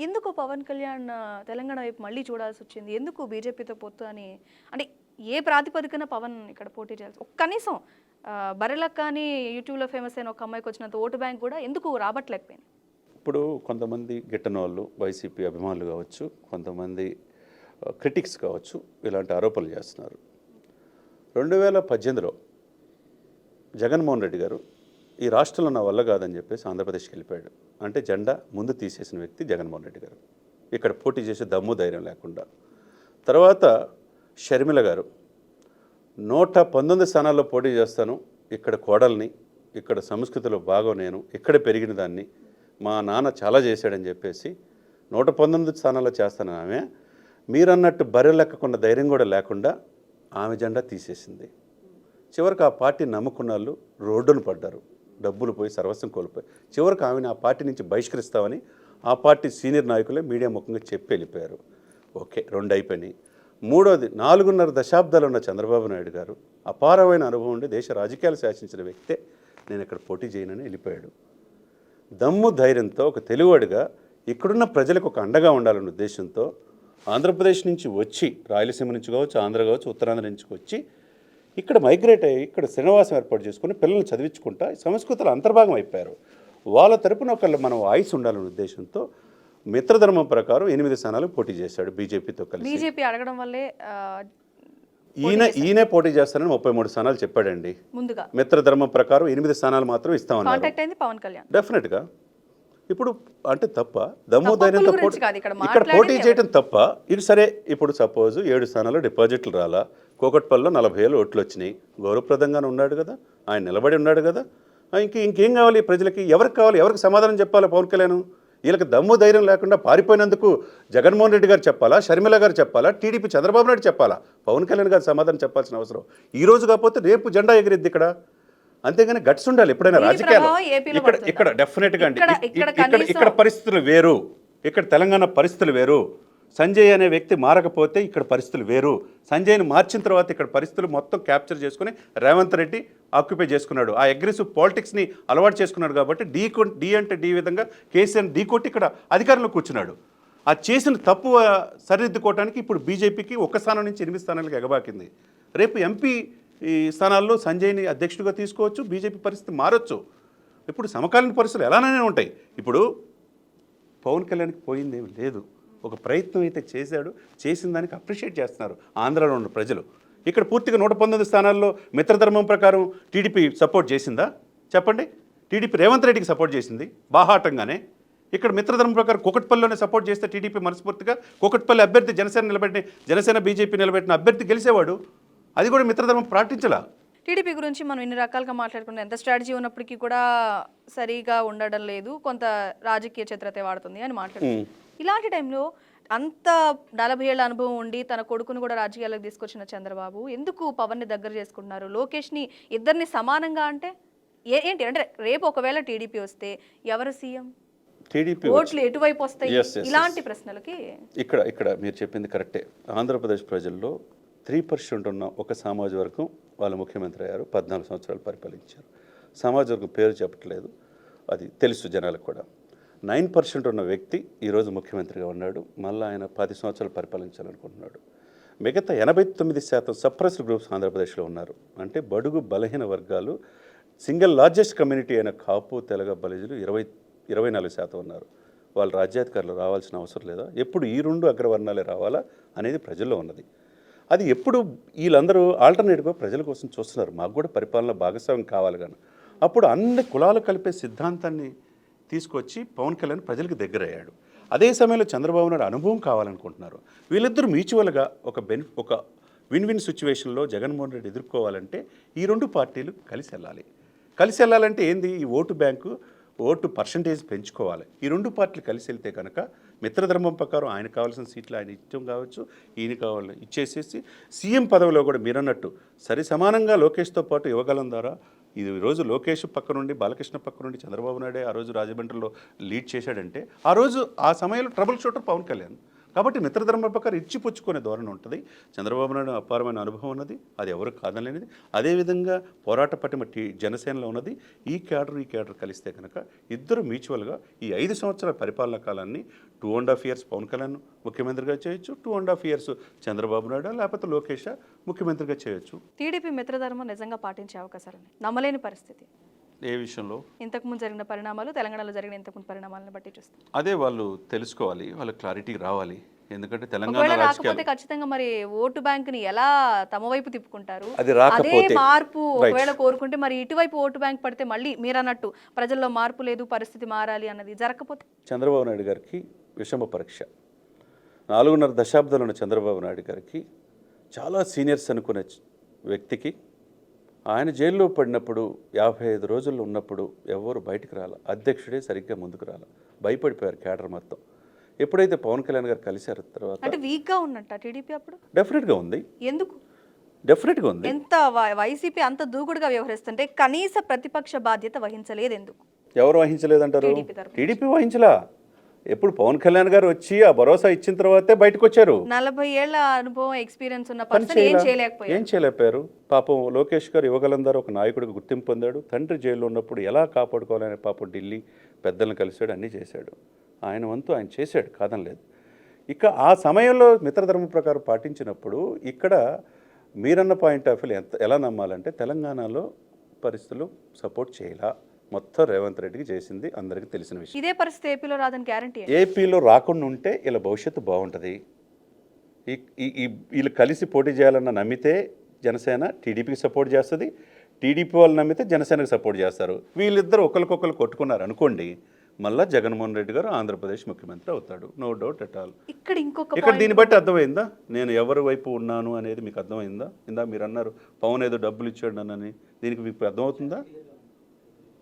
ఎందుకు పవన్ కళ్యాణ్ తెలంగాణ వైపు మళ్ళీ చూడాల్సొచ్చింది? ఎందుకు బీజేపీతో పొత్తు అని అంటే ఏ ప్రాతిపదికన పవన్ ఇక్కడ పోటీ చేయాల్సి కనీసం బర్రెలక్క అని యూట్యూబ్‌లో ఫేమస్ అయిన ఒక అమ్మాయికొచ్చినంత ఓటు బ్యాంక్ కూడా ఎందుకు రాబట్టలేకపోయింది? ఇప్పుడు కొంతమంది గిట్టనోళ్ళు వైసీపీ అభిమానులు కావచ్చు, కొంతమంది క్రిటిక్స్ కావచ్చు, ఇలాంటి ఆరోపణలు చేస్తున్నారు. 2018లో జగన్మోహన్ రెడ్డి గారు ఈ రాష్ట్రంలో నా వల్ల కాదని చెప్పేసి ఆంధ్రప్రదేశ్కి వెళ్ళిపోయాడు. అంటే జెండా ముందు తీసేసిన వ్యక్తి జగన్మోహన్ రెడ్డి గారు. ఇక్కడ పోటీ చేసే దమ్ము ధైర్యం లేకుండా. తర్వాత షర్మిల గారు 119 స్థానాల్లో పోటీ చేస్తాను, ఇక్కడ కోడల్ని, ఇక్కడ సంస్కృతిలో భాగం నేను, ఇక్కడ పెరిగిన దాన్ని, మా నాన్న చాలా చేశాడని చెప్పేసి 119 స్థానాల్లో చేస్తాను ఆమె. మీరన్నట్టు బర్రెలెక్కకున్న ధైర్యం కూడా లేకుండా ఆమె జెండా తీసేసింది. చివరికి ఆ పార్టీ నమ్ముకున్న వాళ్ళు రోడ్డును పడ్డారు, డబ్బులు పోయి సర్వస్వం కోల్పోయి. చివరికి ఆమెను ఆ పార్టీ నుంచి బహిష్కరిస్తామని ఆ పార్టీ సీనియర్ నాయకులే మీడియా ముఖంగా చెప్పి వెళ్ళిపోయారు. ఓకే, 2 అయిపోయినాయి. మూడోది, 4.5 దశాబ్దాలు ఉన్న చంద్రబాబు నాయుడు గారు అపారమైన అనుభవం ఉండి దేశ రాజకీయాలు శాసించిన వ్యక్తే నేను ఇక్కడ పోటీ చేయనని వెళ్ళిపోయాడు. దమ్ము ధైర్యంతో ఒక తెలుగువాడిగా ఇక్కడున్న ప్రజలకు ఒక అండగా ఉండాలన్న ఉద్దేశంతో ఆంధ్రప్రదేశ్ నుంచి వచ్చి, రాయలసీమ నుంచి కావచ్చు, ఆంధ్ర కావచ్చు, ఉత్తరాంధ్ర నుంచి వచ్చి ఇక్కడ మైగ్రేట్ అయ్యి ఇక్కడ శ్రీనివాసం ఏర్పాటు చేసుకుని పిల్లల్ని చదివించుకుంటా సంస్కృతులు అంతర్భాగం అయిపోయారు. వాళ్ళ తరపున ఒకళ్ళు మనం వాయిస్ ఉండాలనే ఉద్దేశంతో మిత్రధర్మం ప్రకారం 8 స్థానాలు పోటీ చేశాడు బీజేపీతో కలిసి. బీజేపీ అడగడం వల్లే ఈయనే పోటీ చేస్తానని 33 స్థానాలు చెప్పాడండి. ముందుగా మిత్రధర్మం ప్రకారం 8 స్థానాలు మాత్రం ఇస్తామన్నారు. కాంటాక్ట్ అయింది పవన్ కళ్యాణ్. డెఫినెట్గా. ఇప్పుడు అంటే తప్ప దమ్ము ధైర్యంతో ఇక్కడ ఇక్కడ పోటీ చేయడం తప్ప. ఇది సరే, ఇప్పుడు సపోజ్ 7 స్థానాల్లో డిపాజిట్లు రాలా, కోకట్పల్లిలో 40,000 ఓట్లు వచ్చినాయి, గౌరవప్రదంగానే ఉన్నాడు కదా, ఆయన నిలబడి ఉన్నాడు కదా. ఇంకేం కావాలి ప్రజలకి? ఎవరికి కావాలి? ఎవరికి సమాధానం చెప్పాలి పవన్ కళ్యాణ్? వీళ్ళకి దమ్ము ధైర్యం లేకుండా పారిపోయినందుకు జగన్మోహన్ రెడ్డి గారు చెప్పాలా, షర్మిల గారు చెప్పాలా, టీడీపీ చంద్రబాబు నాయుడు చెప్పాలా? పవన్ కళ్యాణ్ గారు సమాధానం చెప్పాల్సిన అవసరం ఈ రోజు కాకపోతే రేపు జెండా ఎగిరిద్ది ఇక్కడ. అంతేగాని గట్స్ ఉండాలి ఎప్పుడైనా రాజకీయాలు. ఇక్కడ డెఫినెట్గా అండి, ఇక్కడ పరిస్థితులు వేరు, ఇక్కడ తెలంగాణ పరిస్థితులు వేరు. సంజయ్ అనే వ్యక్తి మారకపోతే ఇక్కడ పరిస్థితులు వేరు. సంజయ్ని మార్చిన తర్వాత ఇక్కడ పరిస్థితులు మొత్తం క్యాప్చర్ చేసుకుని రేవంత్ రెడ్డి ఆక్యుపై చేసుకున్నాడు. ఆ అగ్రెసివ్ పాలిటిక్స్ని అలవాటు చేసుకున్నాడు కాబట్టి డి అంటే డి విధంగా కేసీఆర్ ఢీ కొట్టి ఇక్కడ అధికారంలో కూర్చున్నాడు. ఆ చేసిన తప్పు సరిదిద్దుకోవడానికి ఇప్పుడు బీజేపీకి 1 స్థానం నుంచి 8 స్థానాలకు ఎగబాకింది. రేపు ఎంపీ ఈ స్థానాల్లో సంజయ్ని అధ్యక్షుడిగా తీసుకోవచ్చు, బీజేపీ పరిస్థితి మారచ్చు. ఇప్పుడు సమకాలీన పరిస్థితులు ఎలానే ఉంటాయి. ఇప్పుడు పవన్ కళ్యాణ్కి పోయిందేమి లేదు, ఒక ప్రయత్నం అయితే చేశాడు, చేసిన దానికి అప్రిషియేట్ చేస్తున్నారు ఆంధ్రాలో ఉన్న ప్రజలు. ఇక్కడ పూర్తిగా 119 స్థానాల్లో మిత్రధర్మం ప్రకారం టీడీపీ సపోర్ట్ చేసిందా చెప్పండి? టీడీపీ రేవంత్ రెడ్డికి సపోర్ట్ చేసింది బాహాటంగానే. ఇక్కడ మిత్రధర్మం ప్రకారం కూకట్పల్లిలోనే సపోర్ట్ చేస్తే టీడీపీ మనస్ఫూర్తిగా కూకట్పల్లి అభ్యర్థి జనసేన బీజేపీ నిలబెట్టిన అభ్యర్థి గెలిచేవాడు. అది కూడా మిత్రధర్మం పాటించాల. టీడీపీ గురించి మనం ఇన్ని రకాలుగా మాట్లాడుకుంటే ఎంత స్ట్రాటజీ ఉన్నప్పటికీ కూడా సరిగా ఉండడం లేదు, కొంత రాజకీయ చిత్రతే వాడుతుంది అని మాట్లాడుతుంది. ఇలాంటి టైంలో అంత 40 ఏళ్ల అనుభవం ఉండి తన కొడుకును కూడా రాజకీయాలకు తీసుకొచ్చిన చంద్రబాబు ఎందుకు పవన్ని దగ్గర చేసుకుంటున్నారు, లోకేష్ని ఇద్దరిని సమానంగా? అంటే ఏంటి అంటే రేపు ఒకవేళ టీడీపీ వస్తే ఎవరు సీఎం, టీడీపీ ఓట్లు ఎటువైపు వస్తాయి? ఇలాంటి ప్రశ్నలకి ఇక్కడ మీరు చెప్పింది కరెక్టే. ఆంధ్రప్రదేశ్ ప్రజల్లో 3% ఉన్న ఒక సమాజ వర్గం వాళ్ళు ముఖ్యమంత్రి అయ్యారు, 14 సంవత్సరాలు పరిపాలించారు. సమాజ వర్గం పేరు చెప్పట్లేదు, అది తెలుసు జనాలకు కూడా. 9% ఉన్న వ్యక్తి ఈరోజు ముఖ్యమంత్రిగా ఉన్నాడు, మళ్ళీ ఆయన 10 సంవత్సరాలు పరిపాలించాలనుకుంటున్నాడు. మిగతా 89% సప్రెస్డ్ గ్రూప్స్ ఆంధ్రప్రదేశ్లో ఉన్నారు. అంటే బడుగు బలహీన వర్గాలు, సింగిల్ లార్జెస్ట్ కమ్యూనిటీ అయిన కాపు, తెలగ, బలిజులు 24% ఉన్నారు. వాళ్ళు రాజ్యాధికారులు రావాల్సిన అవసరం లేదా? ఎప్పుడు ఈ 2 అగ్రవర్ణాలే రావాలా అనేది ప్రజల్లో ఉన్నది. అది ఎప్పుడు వీళ్ళందరూ ఆల్టర్నేటివ్గా ప్రజల కోసం చూస్తున్నారు. మాకు కూడా పరిపాలన భాగస్వామ్యం కావాలి కానీ. అప్పుడు అన్ని కులాలు కలిపే సిద్ధాంతాన్ని తీసుకొచ్చి పవన్ కళ్యాణ్ ప్రజలకు దగ్గర అయ్యాడు. అదే సమయంలో చంద్రబాబు నాయుడు అనుభవం కావాలనుకుంటున్నారు. వీళ్ళిద్దరూ మ్యూచువల్గా ఒక విన్ విన్ సిచ్యువేషన్లో జగన్మోహన్ రెడ్డి ఎదుర్కోవాలంటే ఈ 2 పార్టీలు కలిసి వెళ్ళాలి. కలిసి వెళ్ళాలంటే ఏంది? ఈ ఓటు బ్యాంకు, ఓటు పర్సంటేజ్ పెంచుకోవాలి. ఈ 2 పార్టీలు కలిసి వెళ్తే కనుక మిత్రధర్మం ప్రకారం ఆయన కావాల్సిన సీట్లు ఆయన ఇష్టం కావచ్చు, ఈయన కావాలని ఇచ్చేసేసి సీఎం పదవిలో కూడా మీరన్నట్టు సరి సమానంగా లోకేష్తో పాటు ఇవ్వగలం ద్వారా. ఇది ఈరోజు లోకేష్ పక్క నుండి, బాలకృష్ణ పక్క నుండి చంద్రబాబు నాయుడే ఆ రోజు రాజమండ్రిలో లీడ్ చేశాడంటే ఆ రోజు ఆ సమయంలో ట్రబుల్ షూటర్ పవన్ కళ్యాణ్. కాబట్టి మిత్రధర్మ ప్రకారం ఇచ్చిపుచ్చుకునే ధోరణి ఉంటుంది. చంద్రబాబు నాయుడు అపారమైన అనుభవం ఉన్నది, అది ఎవరు కాదనలేనిది. అదేవిధంగా పోరాట పటిమ జనసేనలో ఉన్నది. ఈ క్యాడర్ కలిస్తే కనుక ఇద్దరు మ్యూచువల్గా ఈ 5 సంవత్సరాల పరిపాలనా కాలాన్ని 2.5 years పవన్ కళ్యాణ్ ముఖ్యమంత్రిగా చేయొచ్చు, 2.5 years చంద్రబాబు నాయుడు లేకపోతే లోకేష్ ముఖ్యమంత్రిగా చేయొచ్చు. టీడీపీ మిత్రధర్మం నిజంగా పాటించే అవకాశాలు నమ్మలేని పరిస్థితి. ఏ విషయంలో? ఇంతకుముందు జరిగిన పరిణామాలు, తెలంగాణలో జరిగిన ఇంతకుముందు పరిణామాలను బట్టి చూస్తే అదే వాళ్ళు తెలుసుకోవాలి, వాళ్ళ క్లారిటీ రావాలి. ఎందుకంటే తెలంగాణ ఒకవేళ రాజకీయాలు రాకపోతే ఖచ్చితంగా మరి ఓటు బ్యాంక్ ని ఎలా తమ వైపు తిప్పుకుంటారు? అది అదే రాకపోతే మార్పు ఒకవేళ కోరుకుంటే మరి ఇటువైపు ఓటు బ్యాంక్ పడితే మళ్ళీ మీరు అన్నట్టు ప్రజల్లో మార్పు లేదు, పరిస్థితి మారాలి అన్నది జరగకపోతే చంద్రబాబు నాయుడు గారికి విషమ పరీక్ష. 4.5 దశాబ్దాలు ఉన్న చంద్రబాబు నాయుడు గారికి చాలా సీనియర్స్ అనుకునే వ్యక్తికి ఆయన జైల్లో పడినప్పుడు 55 రోజుల్లో ఉన్నప్పుడు ఎవరు బయటకు రాల, అధ్యక్షుడే సరిగ్గా ముందుకు రాల, భయపడిపోయారు క్యాడర్ మొత్తం. ఎప్పుడైతే పవన్ కళ్యాణ్ గారు కలిశారు తర్వాత అంటే వీక్ గా ఉన్నట్ట టీడీపీ అప్పుడు డెఫినెట్గా ఉంది, ఎందుకు డెఫినెట్గా ఉంది. ఎంత వైసీపీ అంత దూకుడుగా వ్యవహరిస్తుంటే కనీస ప్రతిపక్ష బాధ్యత వహించలేదు ఎందుకు? ఎవరు వహించలేదంటారు? టీడీపీ తరపున. టీడీపీ వహించలా. ఎప్పుడు పవన్ కళ్యాణ్ గారు వచ్చి ఆ భరోసా ఇచ్చిన తర్వాతే బయటకు వచ్చారు. 40 ఏళ్ల అనుభవం ఎక్స్పీరియన్స్ ఉన్న పర్సన్ ఏం చేయలేకపోయారు. ఏం చేయలేకపోయారు. పాపం లోకేష్ గారు యువగలందరూ ఒక నాయకుడికి గుర్తింపు పొందాడు. తండ్రి జైల్లో ఉన్నప్పుడు ఎలా కాపాడుకోవాలని పాపం ఢిల్లీ పెద్దలను కలిశాడు, అన్నీ చేశాడు. ఆయన వంతు ఆయన చేశాడు, కాదనలేదు. ఇక ఆ సమయంలో మిత్రధర్మ ప్రకారం పాటించినప్పుడు ఇక్కడ మీరన్న పాయింట్ ఆఫ్ వ్యూ ఎలా నమ్మాలంటే తెలంగాణలో పరిస్థితులు సపోర్ట్ చేయలా. మొత్తం రేవంత్ రెడ్డికి చేసింది అందరికీ తెలిసిన విషయం. ఇదే పరిస్థితి ఏపీలో రాదని గ్యారంటీ. ఏపీలో రాకుండా ఉంటే ఇలా భవిష్యత్తు బాగుంటుంది. వీళ్ళు కలిసి పోటీ చేయాలన్న నమ్మితే జనసేన టీడీపీకి సపోర్ట్ చేస్తుంది, టీడీపీ వాళ్ళు నమ్మితే జనసేనకు సపోర్ట్ చేస్తారు. వీళ్ళిద్దరు ఒకరికొకరు కొట్టుకున్నారు అనుకోండి, మళ్ళీ జగన్మోహన్ రెడ్డి గారు ఆంధ్రప్రదేశ్ ముఖ్యమంత్రి అవుతాడు, నో డౌట్ ఎట్ ఆల్. ఇక్కడ దీన్ని బట్టి అర్థమైందా నేను ఎవరి వైపు ఉన్నాను అనేది మీకు అర్థమైందా? ఇందా మీరు అన్నారు పవన్ ఏదో డబ్బులు ఇచ్చాడు నన్నని, దీనికి మీకు అర్థమవుతుందా?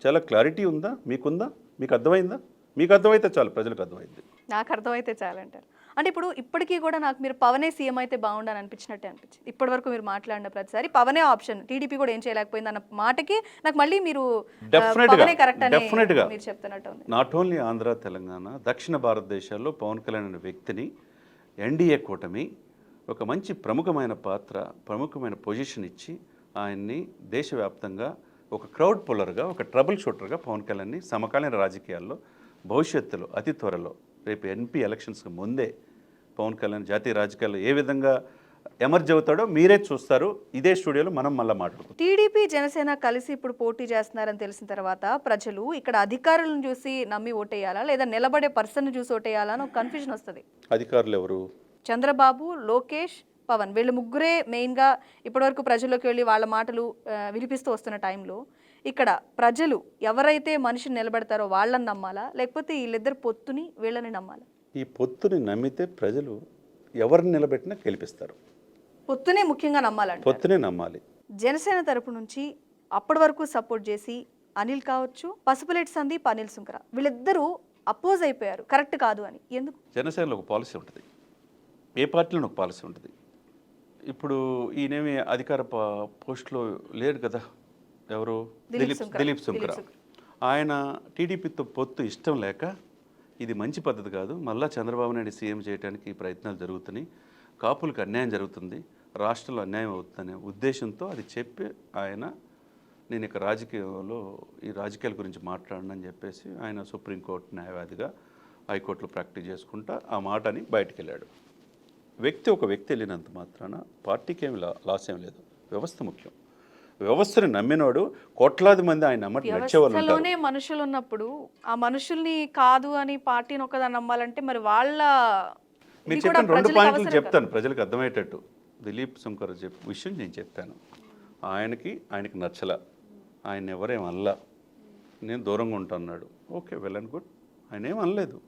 చాలా క్లారిటీ ఉందా? మీకుందా? మీకు అర్థమైందా? మీకు అర్థమైతే చాలు, ప్రజలకు అర్థమైంది. నాకు అర్థమైతే చాలంటారు. అంటే ఇప్పటికీ కూడా నాకు మీరు పవనే సీఎం అయితే బాగుండని అనిపించినట్టే అనిపించింది. ఇప్పటి వరకు మీరు మాట్లాడిన ప్రతిసారి పవనే ఆప్షన్, టీడీపీ కూడా ఏం చేయలేకపోయింది అన్న మాటకి నాకు మళ్ళీ మీరు పవనే కరెక్ట్ అని మీరు చెప్తున్నట్టు ఉంది. నాట్ ఓన్లీ ఆంధ్ర, తెలంగాణ, దక్షిణ భారతదేశాల్లో పవన్ కళ్యాణ్ అనే వ్యక్తిని ఎన్డీఏ కూటమి ఒక మంచి ప్రముఖమైన పాత్ర, ప్రముఖమైన పొజిషన్ ఇచ్చి ఆయన్ని దేశవ్యాప్తంగా ఒక క్రౌడ్ పుల్లర్గా, ఒక ట్రబుల్ షూటర్గా పవన్ కళ్యాణ్ని సమకాలీన రాజకీయాల్లో భవిష్యత్తులో అతి త్వరలో రేపు ఎంపీ ఎలక్షన్స్కి ముందే పవన్ కళ్యాణ్ జాతీయ రాజకీయాల్లో ఏ విధంగా ఎమర్జ్ అవుతాడో మీరే చూస్తారు. ఇదే స్టూడియోలో మనం మళ్ళీ మాట్లాడుకుంటాం. టీడీపీ జనసేన కలిసి ఇప్పుడు పోటీ చేస్తున్నారని తెలిసిన తర్వాత ప్రజలు ఇక్కడ అధికారులను చూసి నమ్మి ఓటేయాలా లేదా నిలబడే పర్సన్ చూసి ఓటేయాలా అని ఒక కన్ఫ్యూజన్ వస్తుంది. అధికారులు ఎవరు? చంద్రబాబు, లోకేష్, పవన్, వీళ్ళు ముగ్గురే మెయిన్గా ఇప్పటివరకు ప్రజల్లోకి వెళ్ళి వాళ్ళ మాటలు వినిపిస్తూ వస్తున్న టైంలో ఇక్కడ ప్రజలు ఎవరైతే మనిషిని నిలబెడతారో వాళ్ళని నమ్మాలా లేకపోతే వీళ్ళిద్దరు పొత్తుని వీళ్ళని నమ్మాలా? ఈ పొత్తుని నమ్మితే ప్రజలు ఎవరిని నిలబెట్టినా గెలిపిస్తారు. పొత్తునే ముఖ్యంగా నమ్మాలంటే పొత్తునే నమ్మాలి. జనసేన తరపు నుంచి అప్పటి వరకు సపోర్ట్ చేసి అనిల్ కావచ్చు, పసుపులేటి సందీప్, అనిల్ సుంకర వీళ్ళిద్దరూ అపోజ్ అయిపోయారు కరెక్ట్ కాదు అని. ఎందుకు? జనసేనలో ఒక పాలసీ ఉంటుంది, ఏ పార్టీలో ఒక పాలసీ ఉంటుంది. ఇప్పుడు ఈయనేమి అధికార పోస్టులో లేడు కదా, ఎవరు? దిలీప్ సుంకర. ఆయన టీడీపీతో పొత్తు ఇష్టం లేక ఇది మంచి పద్ధతి కాదు, మళ్ళీ చంద్రబాబు నాయుడు సీఎం చేయడానికి ప్రయత్నాలు జరుగుతున్నాయి, కాపులకు అన్యాయం జరుగుతుంది, రాష్ట్రంలో అన్యాయం అవుతుందనే ఉద్దేశంతో అది చెప్పి ఆయన నేను ఇక రాజకీయంలో ఈ రాజకీయాల గురించి మాట్లాడనని చెప్పేసి ఆయన సుప్రీంకోర్టు న్యాయవాదిగా హైకోర్టులో ప్రాక్టీస్ చేసుకుంటా ఆ మాటని బయటికి వెళ్ళాడు. ఒక వ్యక్తి వెళ్ళినంత మాత్రాన పార్టీకి ఏమి లాస్ ఏం లేదు. వ్యవస్థ ముఖ్యం. వ్యవస్థను నమ్మినోడు కోట్లాది మంది ఆయన నమ్మటి నచ్చేవాళ్ళు. మనుషులు ఉన్నప్పుడు ఆ మనుషుల్ని కాదు అని పార్టీని ఒకదాన్ని నమ్మాలంటే మరి వాళ్ళ మీరు చెప్పిన 2 పాయింట్లు చెప్తాను ప్రజలకు అర్థమయ్యేటట్టు. దిలీప్ శంకర్ విషయం నేను చెప్పాను. ఆయనకి నచ్చల, ఆయన ఎవరేం అనలా, నేను దూరంగా ఉంటాన్నాడు. Okay, well and good. ఆయన ఏం అనలేదు.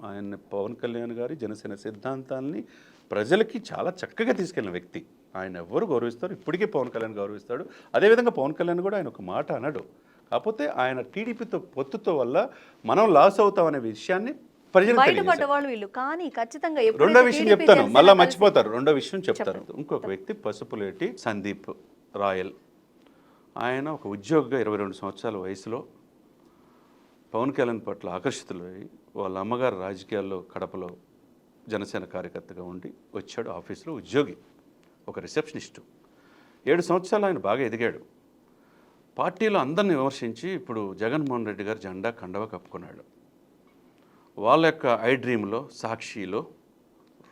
ఆయన పవన్ కళ్యాణ్ గారి జనసేన సిద్ధాంతాలని ప్రజలకి చాలా చక్కగా తీసుకెళ్ళిన వ్యక్తి. ఆయన ఎవరు గౌరవిస్తారు, ఇప్పటికీ పవన్ కళ్యాణ్ గౌరవిస్తాడు. అదేవిధంగా పవన్ కళ్యాణ్ కూడా ఆయన ఒక మాట అన్నాడు. కాకపోతే ఆయన టీడీపీతో పొత్తుతో వల్ల మనం లాస్ అవుతామనే విషయాన్ని ప్రజలకు రెండో విషయం చెప్తాను, మళ్ళీ మర్చిపోతారు. రెండో విషయం చెప్తారు. ఇంకొక వ్యక్తి పసుపులేటి సందీప్ రాయల్. ఆయన ఒక ఉద్యోగిగా 22 సంవత్సరాల వయసులో పవన్ కళ్యాణ్ పట్ల ఆకర్షితులై వాళ్ళ అమ్మగారు రాజకీయాల్లో కడపలో జనసేన కార్యకర్తగా ఉండి వచ్చాడు, ఆఫీసులో ఉద్యోగి, ఒక రిసెప్షనిస్టు. 7 సంవత్సరాలు ఆయన బాగా ఎదిగాడు. పార్టీలో అందరిని విమర్శించి ఇప్పుడు జగన్మోహన్ రెడ్డి గారు జెండా కండవ కప్పుకున్నాడు. వాళ్ళ యొక్క ఐ డ్రీమ్లో, సాక్షిలో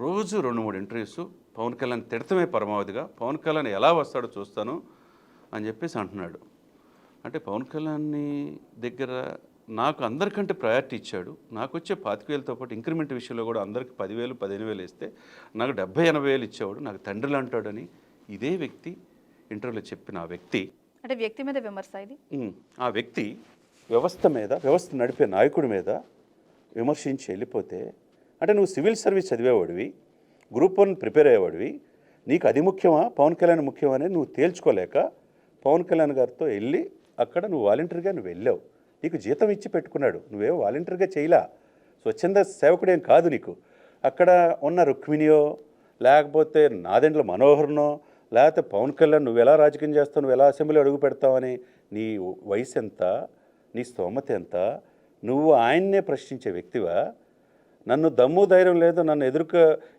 రోజు 2-3 ఇంటర్వ్యూస్ పవన్ కళ్యాణ్ తిడతమే పరమావధిగా, పవన్ కళ్యాణ్ ఎలా వస్తాడో చూస్తాను అని చెప్పేసి అంటున్నాడు. అంటే పవన్ కళ్యాణ్ని దగ్గర నాకు అందరికంటే ప్రయారిటీ ఇచ్చాడు. నాకు వచ్చే 25,000తో పాటు ఇంక్రిమెంట్ విషయంలో కూడా అందరికి 10,000, 15,000 ఇస్తే నాకు 70,000-80,000 ఇచ్చేవాడు, నాకు తండ్రిలా అంటాడని ఇదే వ్యక్తి ఇంటర్వ్యూలో చెప్పిన ఆ వ్యక్తి, అంటే వ్యక్తి మీద విమర్శ ఇది. ఆ వ్యక్తి వ్యవస్థ మీద, వ్యవస్థ నడిపే నాయకుడి మీద విమర్శించి వెళ్ళిపోతే, అంటే నువ్వు సివిల్ సర్వీస్ చదివేవాడివి, గ్రూప్ 1 ప్రిపేర్ అయ్యేవాడివి, నీకు అది ముఖ్యమా పవన్ కళ్యాణ్ ముఖ్యమని నువ్వు తేల్చుకోలేక పవన్ కళ్యాణ్ గారితో వెళ్ళి అక్కడ నువ్వు వాలంటీర్గా నువ్వు వెళ్ళావు. నీకు జీతం ఇచ్చి పెట్టుకున్నాడు, నువ్వేం వాలంటీర్గా చేయలా, స్వచ్ఛంద సేవకుడేం కాదు నీకు. అక్కడ ఉన్న రుక్మిణియో లేకపోతే నాదెండ్ల మనోహర్నో లేకపోతే పవన్ కళ్యాణ్ నువ్వు ఎలా రాజకీయం చేస్తావు, నువ్వు ఎలా అసెంబ్లీ అడుగు పెడతావని నీ వయసు ఎంత, నీ స్తోమత ఎంత, నువ్వు ఆయన్నే ప్రశ్నించే వ్యక్తివా? నన్ను దమ్ము ధైర్యం లేదు, నన్ను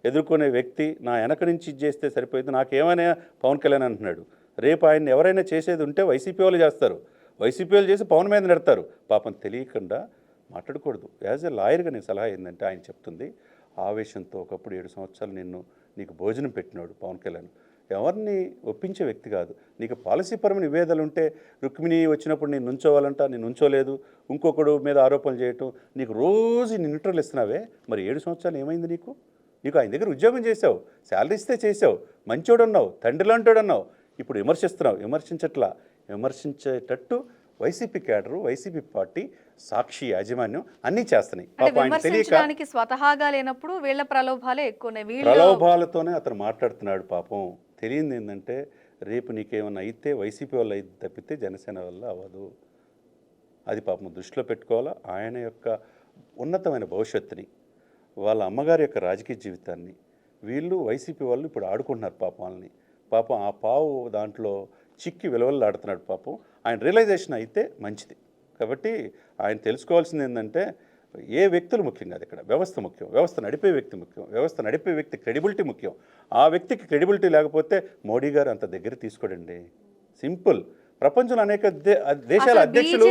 ఎదుర్కొనే వ్యక్తి నా వెనక నుంచి ఇచ్చేస్తే సరిపోయింది, నాకేమైనా పవన్ కళ్యాణ్ అంటున్నాడు. రేపు ఆయన ఎవరైనా చేసేది ఉంటే వైసీపీ వాళ్ళు చేస్తారు, వైసీపీ వాళ్ళు చేసి పవన్ మీద నెడతారు. పాపం తెలియకుండా మాట్లాడకూడదు. యాజ్ ఎ లాయర్గా నేను సలహా ఏంటంటే, ఆయన చెప్తుంది ఆవేశంతో ఒకప్పుడు 7 సంవత్సరాలు నీకు భోజనం పెట్టినాడు పవన్ కళ్యాణ్. ఎవరిని ఒప్పించే వ్యక్తి కాదు. నీకు పాలసీపరమైన నివేదనలు ఉంటే రుక్మిణి వచ్చినప్పుడు నేను నుంచోవాలంట, నేను నుంచోలేదు, ఇంకొకడు మీద ఆరోపణలు చేయటం, నీకు రోజు నేను ఇంటర్వ్యూలు ఇస్తున్నావే, మరి 7 సంవత్సరాలు ఏమైంది నీకు? ఆయన దగ్గర ఉద్యోగం చేసావు, శాలరీ ఇస్తే చేసావు, మంచోడు అన్నావు, తండ్రి లాంటోడు అన్నావు, ఇప్పుడు విమర్శిస్తున్నావు. విమర్శించేటట్టు వైసీపీ క్యాడరు, వైసీపీ పార్టీ, సాక్షి యాజమాన్యం అన్నీ చేస్తున్నాయి. పాపం ఆయన తెలియక స్వతహాగా లేనప్పుడు వీళ్ళ ప్రలోభాలే ఎక్కువ, ప్రలోభాలతోనే అతను మాట్లాడుతున్నాడు. పాపం తెలియంది ఏంటంటే, రేపు నీకేమన్నా అయితే వైసీపీ వల్ల అయితే తప్పితే జనసేన వల్ల అవ్వదు. అది పాపం దృష్టిలో పెట్టుకోవాలా. ఆయన యొక్క ఉన్నతమైన భవిష్యత్తుని, వాళ్ళ అమ్మగారి యొక్క రాజకీయ జీవితాన్ని వీళ్ళు వైసీపీ వాళ్ళు ఇప్పుడు ఆడుకుంటున్నారు పాపం వాళ్ళని. పాపం ఆ పావు దాంట్లో చిక్కి విలువలాడుతున్నాడు పాపం. ఆయన రియలైజేషన్ అయితే మంచిది. కాబట్టి ఆయన తెలుసుకోవాల్సింది ఏంటంటే, ఏ వ్యక్తులు ముఖ్యం కాదు ఇక్కడ, వ్యవస్థ ముఖ్యం, వ్యవస్థ నడిపే వ్యక్తి ముఖ్యం, వ్యవస్థ నడిపే వ్యక్తి క్రెడిబిలిటీ ముఖ్యం. ఆ వ్యక్తికి క్రెడిబిలిటీ లేకపోతే మోడీ గారు అంత దగ్గర తీసుకోడండి. సింపుల్. ప్రపంచంలో అనేక దేశాల అధ్యక్షులు